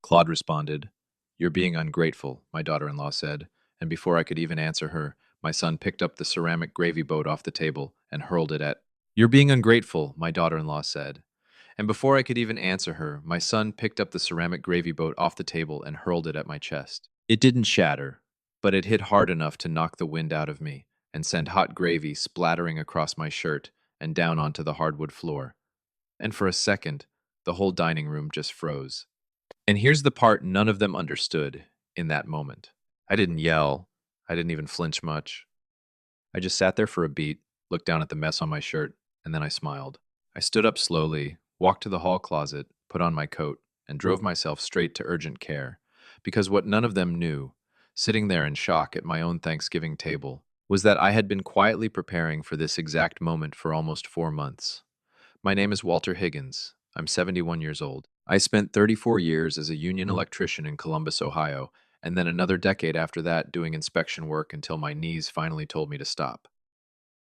Claude responded. "You're being ungrateful," my daughter-in-law said, and before I could even answer her, my son picked up the ceramic gravy boat off the table and hurled it at. "You're being ungrateful," my daughter-in-law said, and before I could even answer her, my son picked up the ceramic gravy boat off the table and hurled it at my chest. It didn't shatter, but it hit hard enough to knock the wind out of me and send hot gravy splattering across my shirt and down onto the hardwood floor. And for a second, the whole dining room just froze. And here's the part none of them understood in that moment. I didn't yell. I didn't even flinch much. I just sat there for a beat, looked down at the mess on my shirt, and then I smiled. I stood up slowly, walked to the hall closet, put on my coat, and drove myself straight to urgent care. Because what none of them knew, sitting there in shock at my own Thanksgiving table, was that I had been quietly preparing for this exact moment for almost 4 months. My name is Walter Higgins. I'm 71 years old. I spent 34 years as a union electrician in Columbus, Ohio, and then another decade after that doing inspection work until my knees finally told me to stop.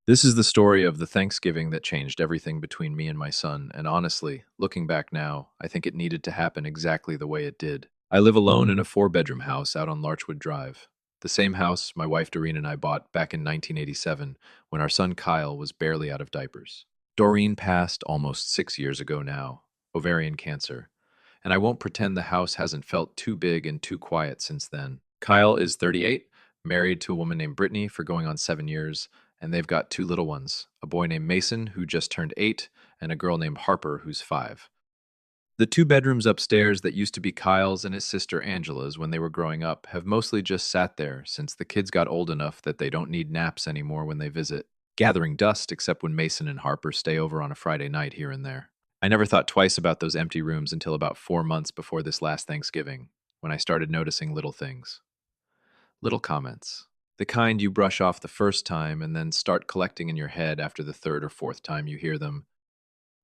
This is the story of the Thanksgiving that changed everything between me and my son, and honestly, looking back now, I think it needed to happen exactly the way it did. I live alone in a four-bedroom house out on Larchwood Drive. The same house my wife Doreen and I bought back in 1987 when our son Kyle was barely out of diapers. Doreen passed almost 6 years ago now, ovarian cancer, and I won't pretend the house hasn't felt too big and too quiet since then. Kyle is 38, married to a woman named Brittany for going on 7 years, and they've got two little ones, a boy named Mason, who just turned 8, and a girl named Harper, who's 5. The two bedrooms upstairs that used to be Kyle's and his sister Angela's when they were growing up have mostly just sat there since the kids got old enough that they don't need naps anymore when they visit, gathering dust except when Mason and Harper stay over on a Friday night here and there. I never thought twice about those empty rooms until about 4 months before this last Thanksgiving, when I started noticing little things. Little comments. The kind you brush off the first time and then start collecting in your head after the third or fourth time you hear them.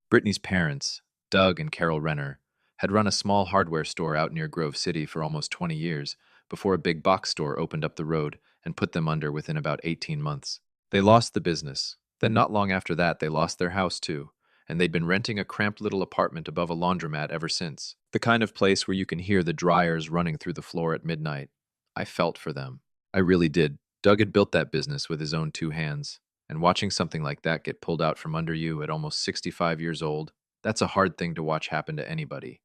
Brittany's parents, Doug and Carol Renner, had run a small hardware store out near Grove City for almost 20 years before a big box store opened up the road and put them under within about 18 months. They lost the business. Then, not long after that, they lost their house too, and they'd been renting a cramped little apartment above a laundromat ever since. The kind of place where you can hear the dryers running through the floor at midnight. I felt for them. I really did. Doug had built that business with his own two hands, and watching something like that get pulled out from under you at almost 65 years old, that's a hard thing to watch happen to anybody.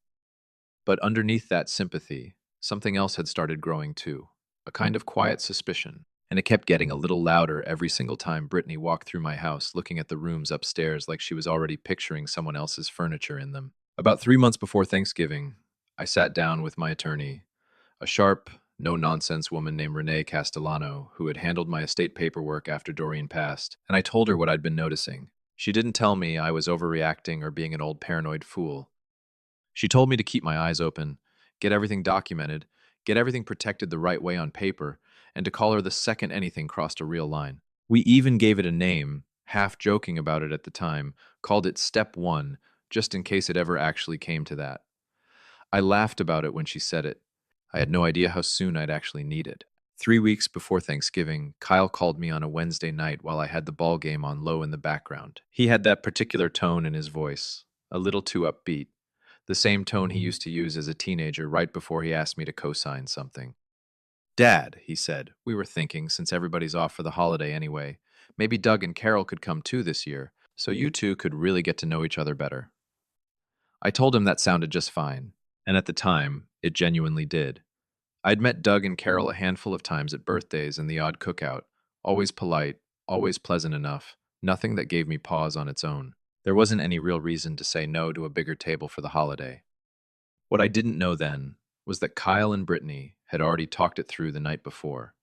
But underneath that sympathy, something else had started growing too, a kind of quiet suspicion. And it kept getting a little louder every single time Brittany walked through my house looking at the rooms upstairs like she was already picturing someone else's furniture in them. About 3 months before Thanksgiving, I sat down with my attorney, a sharp, no nonsense woman named Renee Castellano, who had handled my estate paperwork after Doreen passed, and I told her what I'd been noticing. She didn't tell me I was overreacting or being an old paranoid fool. She told me to keep my eyes open, get everything documented, get everything protected the right way on paper, and to call her the second anything crossed a real line. We even gave it a name, half joking about it at the time, called it Step 1, just in case it ever actually came to that. I laughed about it when she said it. I had no idea how soon I'd actually need it. 3 weeks before Thanksgiving, Kyle called me on a Wednesday night while I had the ball game on low in the background. He had that particular tone in his voice, a little too upbeat, the same tone he used to use as a teenager right before he asked me to co-sign something. "Dad," he said, "we were thinking, since everybody's off for the holiday anyway, maybe Doug and Carol could come too this year, so you two could really get to know each other better." I told him that sounded just fine, and at the time, it genuinely did. I'd met Doug and Carol a handful of times at birthdays and the odd cookout, always polite, always pleasant enough, nothing that gave me pause on its own. There wasn't any real reason to say no to a bigger table for the holiday. What I didn't know then was that Kyle and Brittany had already talked it through the night before,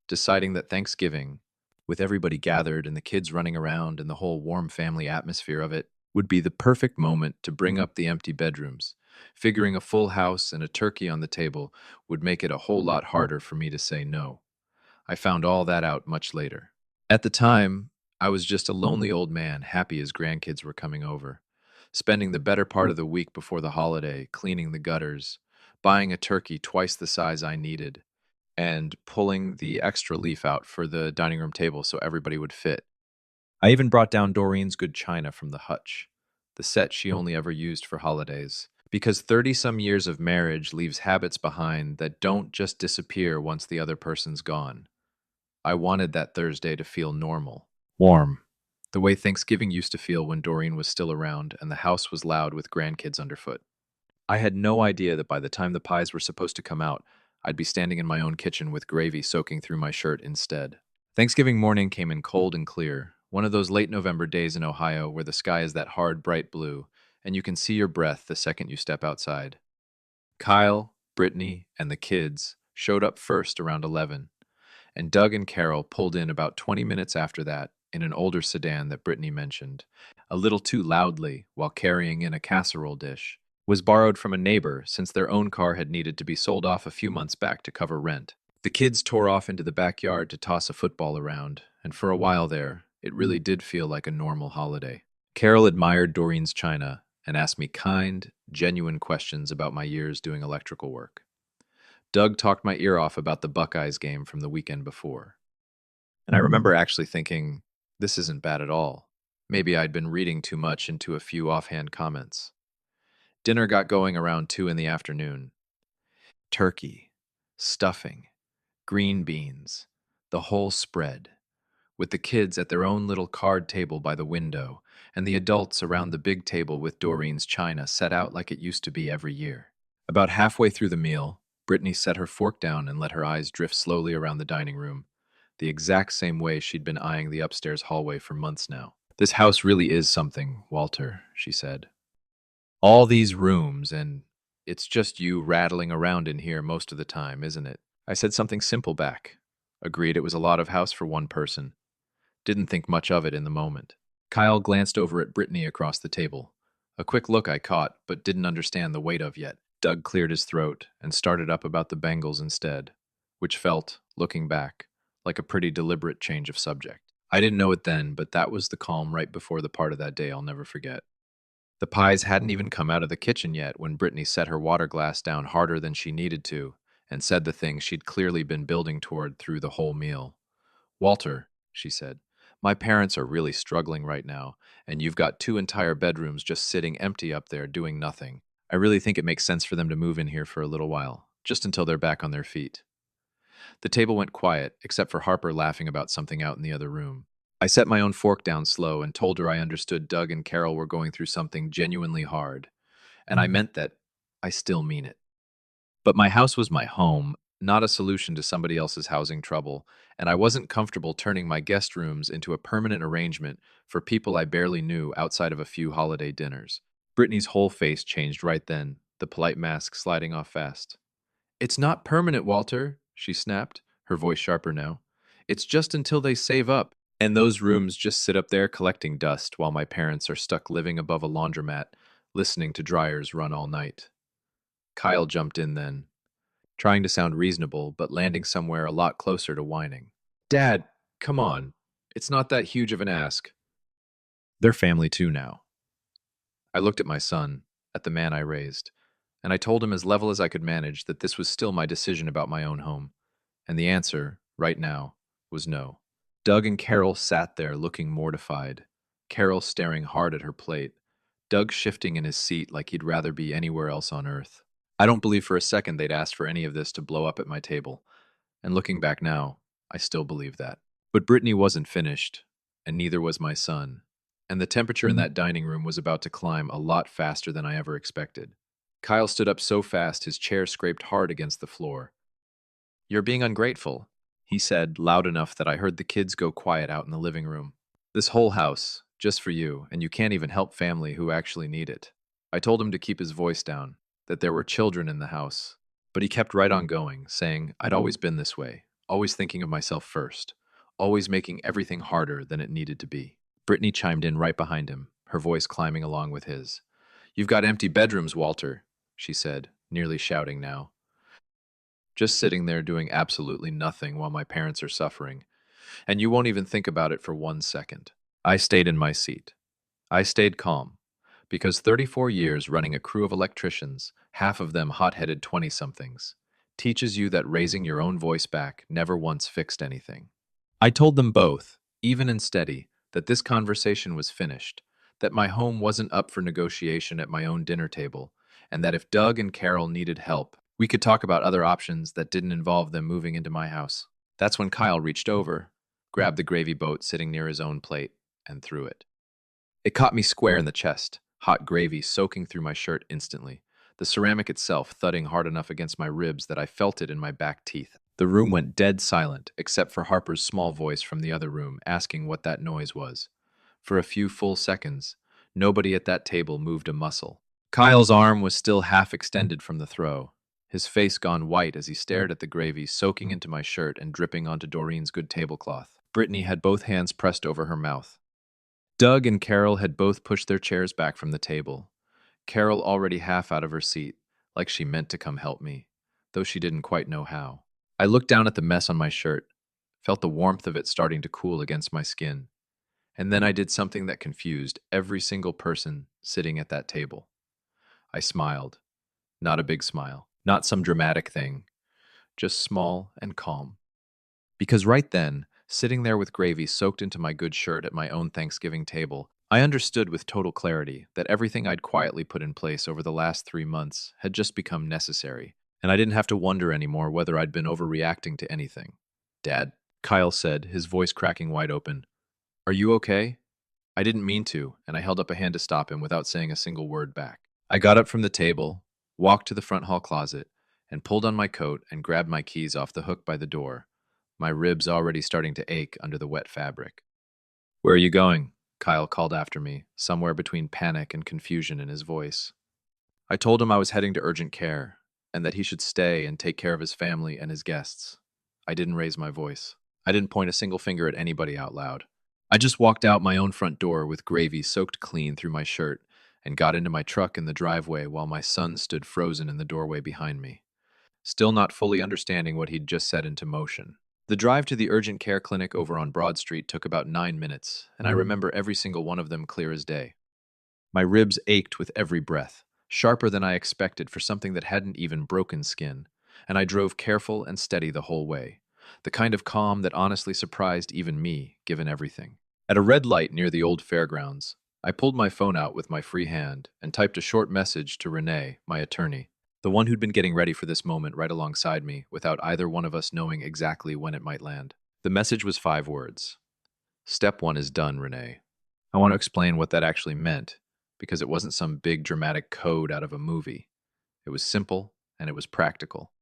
deciding that Thanksgiving, with everybody gathered and the kids running around and the whole warm family atmosphere of it, would be the perfect moment to bring up the empty bedrooms. Figuring a full house and a turkey on the table would make it a whole lot harder for me to say no. I found all that out much later. At the time, I was just a lonely old man, happy his grandkids were coming over, spending the better part of the week before the holiday cleaning the gutters, buying a turkey twice the size I needed, and pulling the extra leaf out for the dining room table so everybody would fit. I even brought down Doreen's good china from the hutch, the set she only ever used for holidays, Because 30 some years of marriage leaves habits behind that don't just disappear once the other person's gone. I wanted that Thursday to feel normal, warm, the way Thanksgiving used to feel when Doreen was still around and the house was loud with grandkids underfoot. I had no idea that by the time the pies were supposed to come out, I'd be standing in my own kitchen with gravy soaking through my shirt instead. Thanksgiving morning came in cold and clear, one of those late November days in Ohio where the sky is that hard, bright blue, and you can see your breath the second you step outside. Kyle, Brittany, and the kids showed up first around 11, and Doug and Carol pulled in about 20 minutes after that in an older sedan that Brittany mentioned, a little too loudly while carrying in a casserole dish. Was borrowed from a neighbor since their own car had needed to be sold off a few months back to cover rent. The kids tore off into the backyard to toss a football around, and for a while there, it really did feel like a normal holiday. Carol admired Doreen's china and asked me kind, genuine questions about my years doing electrical work. Doug talked my ear off about the Buckeyes game from the weekend before. And I remember actually thinking, this isn't bad at all. Maybe I'd been reading too much into a few offhand comments. Dinner got going around 2 in the afternoon. Turkey, stuffing, green beans, the whole spread, with the kids at their own little card table by the window, and the adults around the big table with Doreen's china set out like it used to be every year. About halfway through the meal, Brittany set her fork down and let her eyes drift slowly around the dining room, the exact same way she'd been eyeing the upstairs hallway for months now. This house really is something, Walter, she said. All these rooms, and it's just you rattling around in here most of the time, isn't it? I said something simple back. Agreed it was a lot of house for one person. Didn't think much of it in the moment. Kyle glanced over at Brittany across the table. A quick look I caught, but didn't understand the weight of yet. Doug cleared his throat and started up about the Bengals instead, which felt, looking back, like a pretty deliberate change of subject. I didn't know it then, but that was the calm right before the part of that day I'll never forget. The pies hadn't even come out of the kitchen yet when Brittany set her water glass down harder than she needed to and said the thing she'd clearly been building toward through the whole meal. Walter, she said, my parents are really struggling right now, and you've got 2 entire bedrooms just sitting empty up there doing nothing. I really think it makes sense for them to move in here for a little while, just until they're back on their feet. The table went quiet, except for Harper laughing about something out in the other room. I set my own fork down slow and told her I understood Doug and Carol were going through something genuinely hard, and I meant that I still mean it. But my house was my home, not a solution to somebody else's housing trouble, and I wasn't comfortable turning my guest rooms into a permanent arrangement for people I barely knew outside of a few holiday dinners. Brittany's whole face changed right then, the polite mask sliding off fast. It's not permanent, Walter, she snapped, her voice sharper now. It's just until they save up. And those rooms just sit up there collecting dust while my parents are stuck living above a laundromat, listening to dryers run all night. Kyle jumped in then, trying to sound reasonable, but landing somewhere a lot closer to whining. Dad, come on. It's not that huge of an ask. They're family too now. I looked at my son, at the man I raised, and I told him as level as I could manage that this was still my decision about my own home. And the answer, right now, was no. Doug and Carol sat there looking mortified, Carol staring hard at her plate, Doug shifting in his seat like he'd rather be anywhere else on earth. I don't believe for a second they'd asked for any of this to blow up at my table, and looking back now, I still believe that. But Brittany wasn't finished, and neither was my son, and the temperature in that dining room was about to climb a lot faster than I ever expected. Kyle stood up so fast his chair scraped hard against the floor. You're being ungrateful, he said, loud enough that I heard the kids go quiet out in the living room. This whole house, just for you, and you can't even help family who actually need it. I told him to keep his voice down, that there were children in the house, but he kept right on going, saying I'd always been this way, always thinking of myself first, always making everything harder than it needed to be. Brittany chimed in right behind him, her voice climbing along with his. You've got empty bedrooms, Walter, she said, nearly shouting now. Just sitting there doing absolutely nothing while my parents are suffering, and you won't even think about it for 1 second. I stayed in my seat. I stayed calm, because 34 years running a crew of electricians, half of them hot-headed 20-somethings, teaches you that raising your own voice back never once fixed anything. I told them both, even and steady, that this conversation was finished, that my home wasn't up for negotiation at my own dinner table, and that if Doug and Carol needed help, we could talk about other options that didn't involve them moving into my house. That's when Kyle reached over, grabbed the gravy boat sitting near his own plate, and threw it. It caught me square in the chest, hot gravy soaking through my shirt instantly, the ceramic itself thudding hard enough against my ribs that I felt it in my back teeth. The room went dead silent, except for Harper's small voice from the other room asking what that noise was. For a few full seconds, nobody at that table moved a muscle. Kyle's arm was still half extended from the throw, his face gone white as he stared at the gravy soaking into my shirt and dripping onto Doreen's good tablecloth. Brittany had both hands pressed over her mouth. Doug and Carol had both pushed their chairs back from the table, Carol already half out of her seat, like she meant to come help me, though she didn't quite know how. I looked down at the mess on my shirt, felt the warmth of it starting to cool against my skin, and then I did something that confused every single person sitting at that table. I smiled. Not a big smile, not some dramatic thing, just small and calm. Because right then, sitting there with gravy soaked into my good shirt at my own Thanksgiving table, I understood with total clarity that everything I'd quietly put in place over the last 3 months had just become necessary, and I didn't have to wonder anymore whether I'd been overreacting to anything. Dad, Kyle said, his voice cracking wide open. Are you okay? I didn't mean to, and I held up a hand to stop him without saying a single word back. I got up from the table, walked to the front hall closet, and pulled on my coat and grabbed my keys off the hook by the door, my ribs already starting to ache under the wet fabric. Where are you going? Kyle called after me, somewhere between panic and confusion in his voice. I told him I was heading to urgent care, and that he should stay and take care of his family and his guests. I didn't raise my voice. I didn't point a single finger at anybody out loud. I just walked out my own front door with gravy soaked clean through my shirt and got into my truck in the driveway while my son stood frozen in the doorway behind me, still not fully understanding what he'd just set into motion. The drive to the urgent care clinic over on Broad Street took about 9 minutes, and I remember every single one of them clear as day. My ribs ached with every breath, sharper than I expected for something that hadn't even broken skin, and I drove careful and steady the whole way, the kind of calm that honestly surprised even me, given everything. At a red light near the old fairgrounds, I pulled my phone out with my free hand and typed a short message to Renee, my attorney, the one who'd been getting ready for this moment right alongside me without either one of us knowing exactly when it might land. The message was 5 words. Step 1 is done, Renee. I want to explain what that actually meant, because it wasn't some big dramatic code out of a movie. It was simple, and it was practical.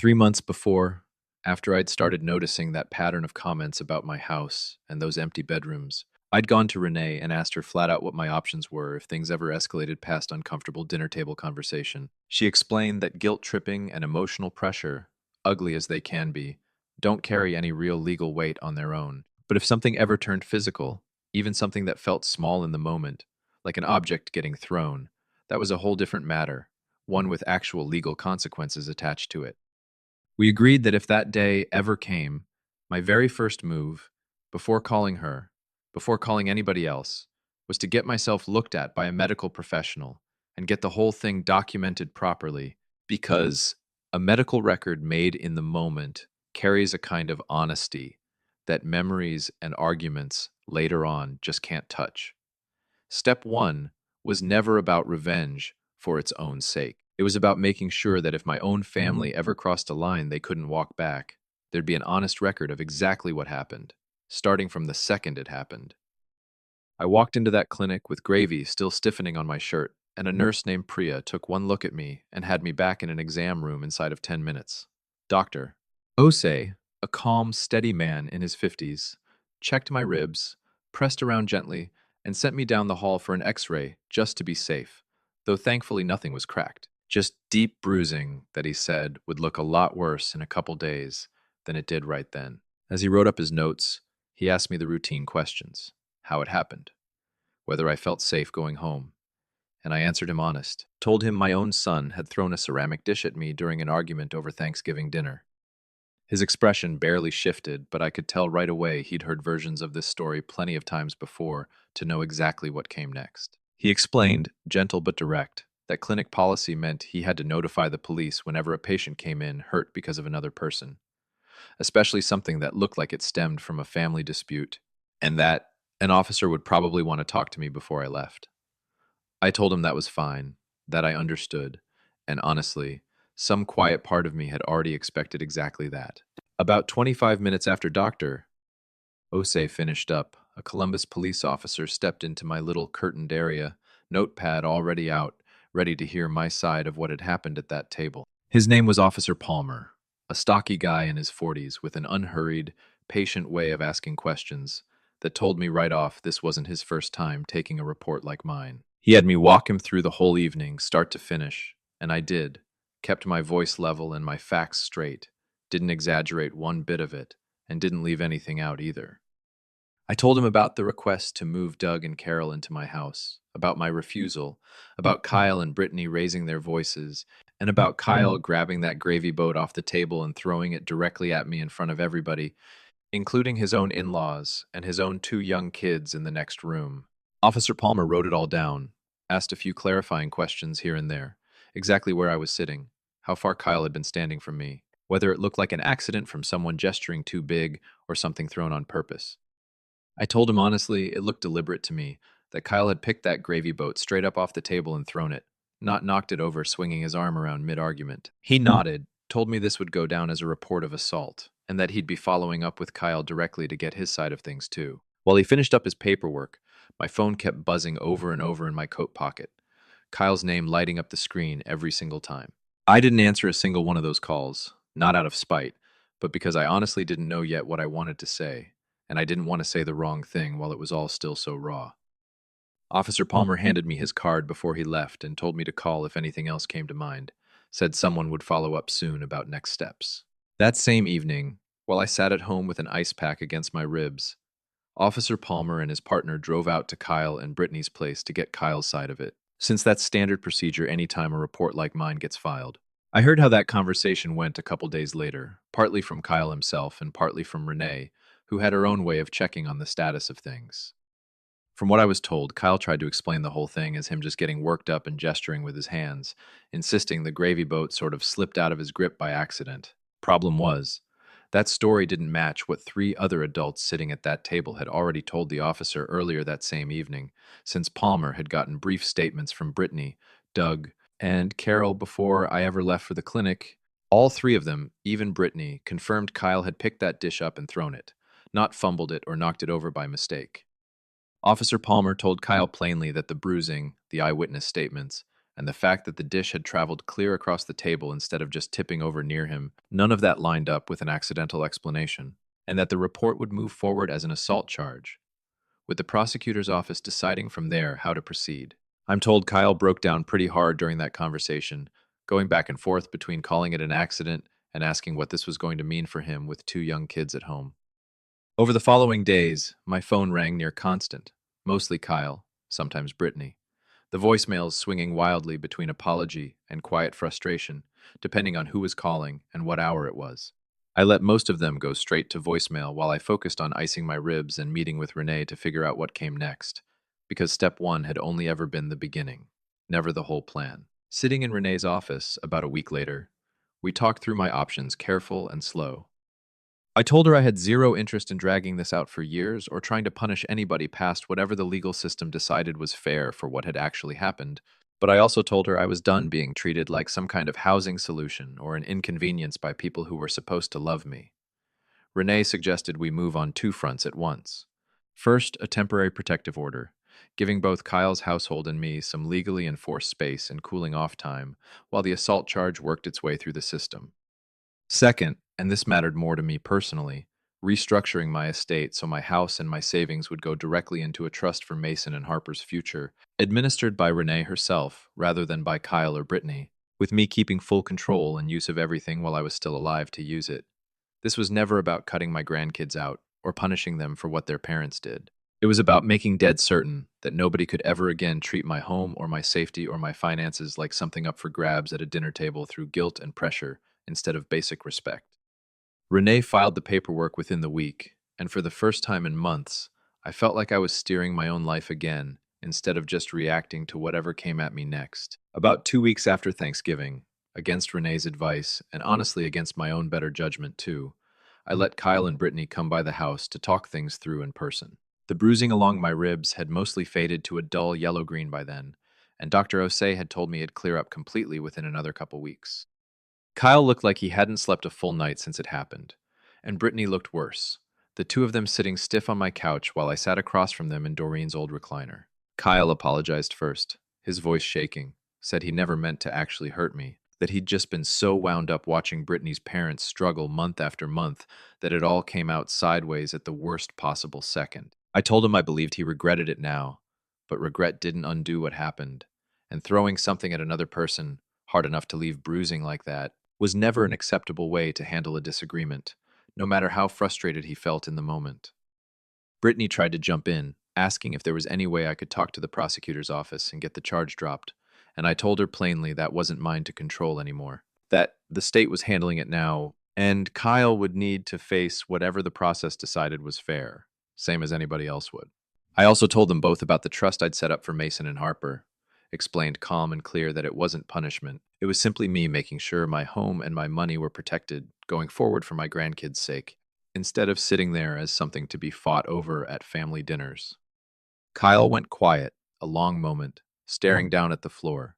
3 months before, after I'd started noticing that pattern of comments about my house and those empty bedrooms, I'd gone to Renee and asked her flat out what my options were if things ever escalated past uncomfortable dinner table conversation. She explained that guilt tripping and emotional pressure, ugly as they can be, don't carry any real legal weight on their own. But if something ever turned physical, even something that felt small in the moment, like an object getting thrown, that was a whole different matter, one with actual legal consequences attached to it. We agreed that if that day ever came, my very first move, before calling her, before calling anybody else, was to get myself looked at by a medical professional and get the whole thing documented properly, because a medical record made in the moment carries a kind of honesty that memories and arguments later on just can't touch. Step 1 was never about revenge for its own sake. It was about making sure that if my own family ever crossed a line they couldn't walk back, there'd be an honest record of exactly what happened, starting from the second it happened. I walked into that clinic with gravy still stiffening on my shirt, and a nurse named Priya took one look at me and had me back in an exam room inside of 10 minutes. Dr. Ose, a calm, steady man in his 50s, checked my ribs, pressed around gently, and sent me down the hall for an x-ray just to be safe, though thankfully nothing was cracked. Just deep bruising that he said would look a lot worse in a couple days than it did right then. As he wrote up his notes, he asked me the routine questions: how it happened, whether I felt safe going home, and I answered him honest. Told him my own son had thrown a ceramic dish at me during an argument over Thanksgiving dinner. His expression barely shifted, but I could tell right away he'd heard versions of this story plenty of times before to know exactly what came next. He explained, gentle but direct, that clinic policy meant he had to notify the police whenever a patient came in hurt because of another person, especially something that looked like it stemmed from a family dispute, and that an officer would probably want to talk to me before I left. I told him that was fine, That I understood, and honestly, some quiet part of me had already expected exactly that. About 25 minutes after Dr. Osei finished up, a Columbus police officer stepped into my little curtained area, notepad already out, ready to hear my side of what had happened at that table. His name was Officer Palmer, a stocky guy in his 40s with an unhurried, patient way of asking questions that told me right off this wasn't his first time taking a report like mine. He had me walk him through the whole evening, start to finish, and I did. Kept my voice level and my facts straight, didn't exaggerate one bit of it, and didn't leave anything out either. I told him about the request to move Doug and Carol into my house, about my refusal, about Kyle and Brittany raising their voices, and about Kyle grabbing that gravy boat off the table and throwing it directly at me in front of everybody, including his own in-laws and his own two young kids in the next room. Officer Palmer wrote it all down, asked a few clarifying questions here and there, exactly where I was sitting, how far Kyle had been standing from me, whether it looked like an accident from someone gesturing too big or something thrown on purpose. I told him honestly it looked deliberate to me, that Kyle had picked that gravy boat straight up off the table and thrown it, not knocked it over swinging his arm around mid-argument. He nodded, told me this would go down as a report of assault, and that he'd be following up with Kyle directly to get his side of things too. While he finished up his paperwork, my phone kept buzzing over and over in my coat pocket, Kyle's name lighting up the screen every single time. I didn't answer a single one of those calls, not out of spite, but because I honestly didn't know yet what I wanted to say, and I didn't want to say the wrong thing while it was all still so raw. Officer Palmer handed me his card before he left and told me to call if anything else came to mind, said someone would follow up soon about next steps. That same evening, while I sat at home with an ice pack against my ribs, Officer Palmer and his partner drove out to Kyle and Brittany's place to get Kyle's side of it, since that's standard procedure anytime a report like mine gets filed. I heard how that conversation went a couple days later, partly from Kyle himself and partly from Renee, who had her own way of checking on the status of things. From what I was told, Kyle tried to explain the whole thing as him just getting worked up and gesturing with his hands, insisting the gravy boat sort of slipped out of his grip by accident. Problem was, that story didn't match what three other adults sitting at that table had already told the officer earlier that same evening, since Palmer had gotten brief statements from Brittany, Doug, and Carol before I ever left for the clinic. All three of them, even Brittany, confirmed Kyle had picked that dish up and thrown it, not fumbled it or knocked it over by mistake. Officer Palmer told Kyle plainly that the bruising, the eyewitness statements, and the fact that the dish had traveled clear across the table instead of just tipping over near him, none of that lined up with an accidental explanation, and that the report would move forward as an assault charge, with the prosecutor's office deciding from there how to proceed. I'm told Kyle broke down pretty hard during that conversation, going back and forth between calling it an accident and asking what this was going to mean for him with two young kids at home. Over the following days, my phone rang near constant, mostly Kyle, sometimes Brittany. The voicemails swinging wildly between apology and quiet frustration, depending on who was calling and what hour it was. I let most of them go straight to voicemail while I focused on icing my ribs and meeting with Renee to figure out what came next, because step one had only ever been the beginning, never the whole plan. Sitting in Renee's office about a week later, we talked through my options careful and slow. I told her I had zero interest in dragging this out for years or trying to punish anybody past whatever the legal system decided was fair for what had actually happened. But I also told her I was done being treated like some kind of housing solution or an inconvenience by people who were supposed to love me. Renee suggested we move on two fronts at once. First, a temporary protective order, giving both Kyle's household and me some legally enforced space and cooling off time while the assault charge worked its way through the system. Second, and this mattered more to me personally, restructuring my estate so my house and my savings would go directly into a trust for Mason and Harper's future, administered by Renee herself rather than by Kyle or Brittany, with me keeping full control and use of everything while I was still alive to use it. This was never about cutting my grandkids out or punishing them for what their parents did. It was about making dead certain that nobody could ever again treat my home or my safety or my finances like something up for grabs at a dinner table through guilt and pressure instead of basic respect. Renee filed the paperwork within the week, and for the first time in months, I felt like I was steering my own life again instead of just reacting to whatever came at me next. About 2 weeks after Thanksgiving, against Renee's advice, and honestly against my own better judgment too, I let Kyle and Brittany come by the house to talk things through in person. The bruising along my ribs had mostly faded to a dull yellow-green by then, and Dr. Osei had told me it'd clear up completely within another couple weeks. Kyle looked like he hadn't slept a full night since it happened, and Brittany looked worse, the two of them sitting stiff on my couch while I sat across from them in Doreen's old recliner. Kyle apologized first, his voice shaking, said he never meant to actually hurt me, that he'd just been so wound up watching Brittany's parents struggle month after month that it all came out sideways at the worst possible second. I told him I believed he regretted it now, but regret didn't undo what happened, and throwing something at another person, hard enough to leave bruising like that, was never an acceptable way to handle a disagreement, no matter how frustrated he felt in the moment. Brittany tried to jump in, asking if there was any way I could talk to the prosecutor's office and get the charge dropped, and I told her plainly that wasn't mine to control anymore, that the state was handling it now, and Kyle would need to face whatever the process decided was fair, same as anybody else would. I also told them both about the trust I'd set up for Mason and Harper, explained calm and clear that it wasn't punishment. It was simply me making sure my home and my money were protected going forward for my grandkids' sake, instead of sitting there as something to be fought over at family dinners. Kyle went quiet, a long moment, staring down at the floor,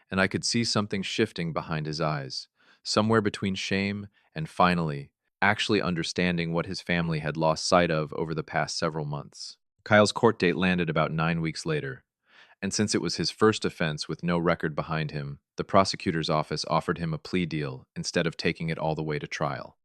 and I could see something shifting behind his eyes, somewhere between shame and finally, actually understanding what his family had lost sight of over the past several months. Kyle's court date landed about 9 weeks later, and since it was his first offense with no record behind him, the prosecutor's office offered him a plea deal instead of taking it all the way to trial.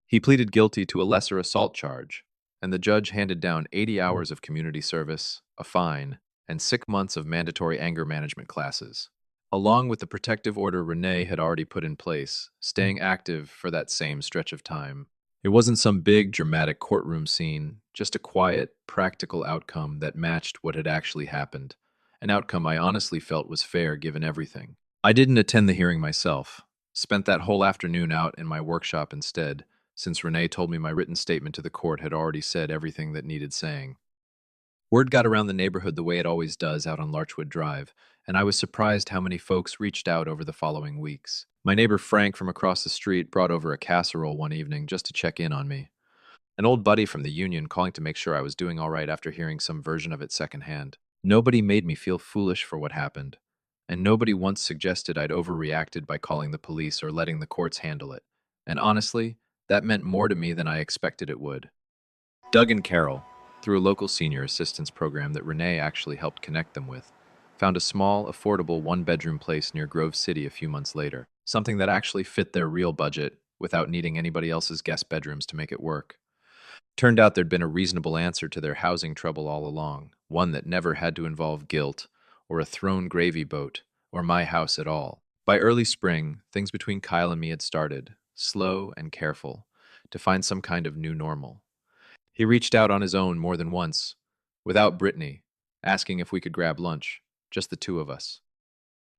He pleaded guilty to a lesser assault charge, and the judge handed down 80 hours of community service, a fine, and 6 months of mandatory anger management classes, along with the protective order Renee had already put in place, staying active for that same stretch of time. It wasn't some big, dramatic courtroom scene, just a quiet, practical outcome that matched what had actually happened, an outcome I honestly felt was fair given everything. I didn't attend the hearing myself, spent that whole afternoon out in my workshop instead, since Renee told me my written statement to the court had already said everything that needed saying. Word got around the neighborhood the way it always does out on Larchwood Drive, and I was surprised how many folks reached out over the following weeks. My neighbor Frank from across the street brought over a casserole one evening just to check in on me. An old buddy from the union calling to make sure I was doing all right after hearing some version of it secondhand. Nobody made me feel foolish for what happened, and nobody once suggested I'd overreacted by calling the police or letting the courts handle it. And honestly, that meant more to me than I expected it would. Doug and Carol, through a local senior assistance program that Renee actually helped connect them with, found a small, affordable one-bedroom place near Grove City a few months later, something that actually fit their real budget without needing anybody else's guest bedrooms to make it work. Turned out there'd been a reasonable answer to their housing trouble all along, one that never had to involve guilt, or a thrown gravy boat, or my house at all. By early spring, things between Kyle and me had started, slow and careful, to find some kind of new normal. He reached out on his own more than once, without Brittany, asking if we could grab lunch, just the two of us.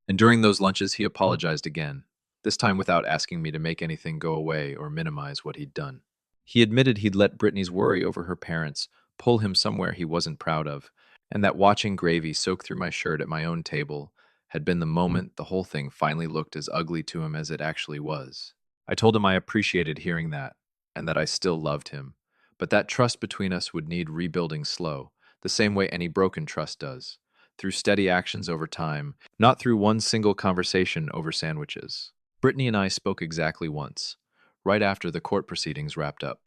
And during those lunches, he apologized again, this time without asking me to make anything go away or minimize what he'd done. He admitted he'd let Brittany's worry over her parents pull him somewhere he wasn't proud of, and that watching gravy soak through my shirt at my own table had been the moment the whole thing finally looked as ugly to him as it actually was. I told him I appreciated hearing that, and that I still loved him, but that trust between us would need rebuilding slow, the same way any broken trust does, through steady actions over time, not through one single conversation over sandwiches. Brittany and I spoke exactly once, right after the court proceedings wrapped up.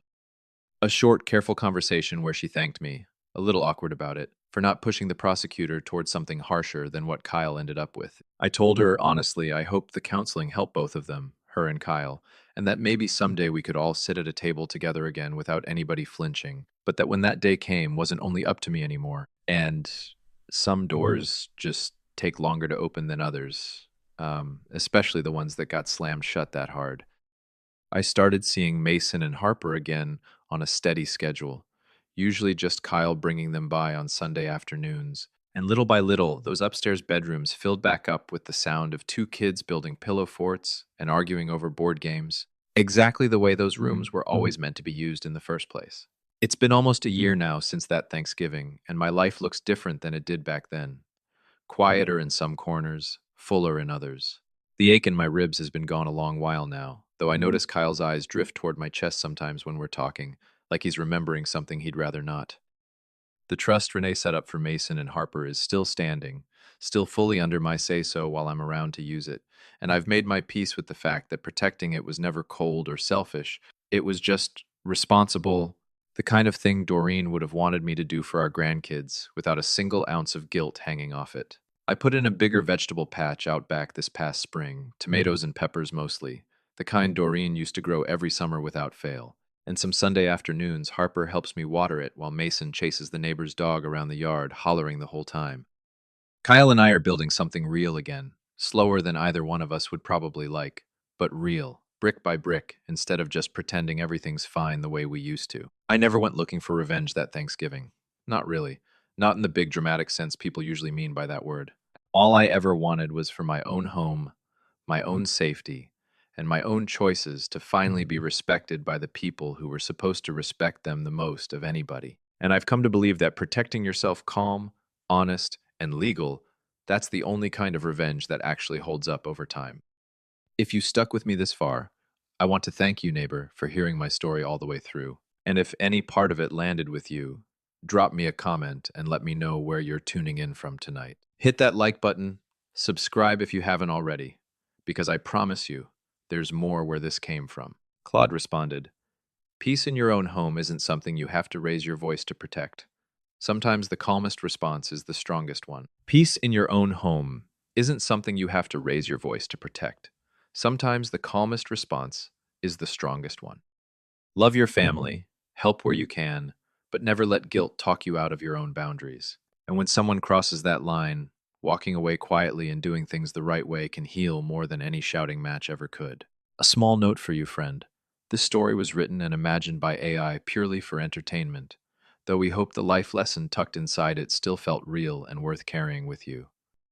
A short, careful conversation where she thanked me, a little awkward about it, for not pushing the prosecutor towards something harsher than what Kyle ended up with. I told her, honestly, I hoped the counseling helped both of them, her and Kyle, and that maybe someday we could all sit at a table together again without anybody flinching, but that when that day came wasn't only up to me anymore, and some doors just take longer to open than others, especially the ones that got slammed shut that hard. I started seeing Mason and Harper again on a steady schedule, usually just Kyle bringing them by on Sunday afternoons. And little by little, those upstairs bedrooms filled back up with the sound of two kids building pillow forts and arguing over board games, exactly the way those rooms were always meant to be used in the first place. It's been almost a year now since that Thanksgiving, and my life looks different than it did back then. Quieter in some corners, fuller in others. The ache in my ribs has been gone a long while now, though I notice Kyle's eyes drift toward my chest sometimes when we're talking, like he's remembering something he'd rather not. The trust Renee set up for Mason and Harper is still standing, still fully under my say-so while I'm around to use it. And I've made my peace with the fact that protecting it was never cold or selfish. It was just responsible, the kind of thing Doreen would have wanted me to do for our grandkids, without a single ounce of guilt hanging off it. I put in a bigger vegetable patch out back this past spring, tomatoes and peppers mostly, the kind Doreen used to grow every summer without fail. And some Sunday afternoons, Harper helps me water it while Mason chases the neighbor's dog around the yard, hollering the whole time. Kyle and I are building something real again, slower than either one of us would probably like, but real, brick by brick, instead of just pretending everything's fine the way we used to. I never went looking for revenge that Thanksgiving. Not really. Not in the big dramatic sense people usually mean by that word. All I ever wanted was for my own home, my own safety, and my own choices to finally be respected by the people who were supposed to respect them the most of anybody. And I've come to believe that protecting yourself calm, honest, and legal, that's the only kind of revenge that actually holds up over time. If you stuck with me this far, I want to thank you, neighbor, for hearing my story all the way through. And if any part of it landed with you, drop me a comment and let me know where you're tuning in from tonight. Hit that like button, subscribe if you haven't already, because I promise you, there's more where this came from. Claude responded, "Peace in your own home isn't something you have to raise your voice to protect. Sometimes the calmest response is the strongest one. Peace in your own home isn't something you have to raise your voice to protect. Sometimes the calmest response is the strongest one. Love your family, help where you can, but never let guilt talk you out of your own boundaries. And when someone crosses that line, walking away quietly and doing things the right way can heal more than any shouting match ever could." A small note for you, friend. This story was written and imagined by AI purely for entertainment, though we hope the life lesson tucked inside it still felt real and worth carrying with you.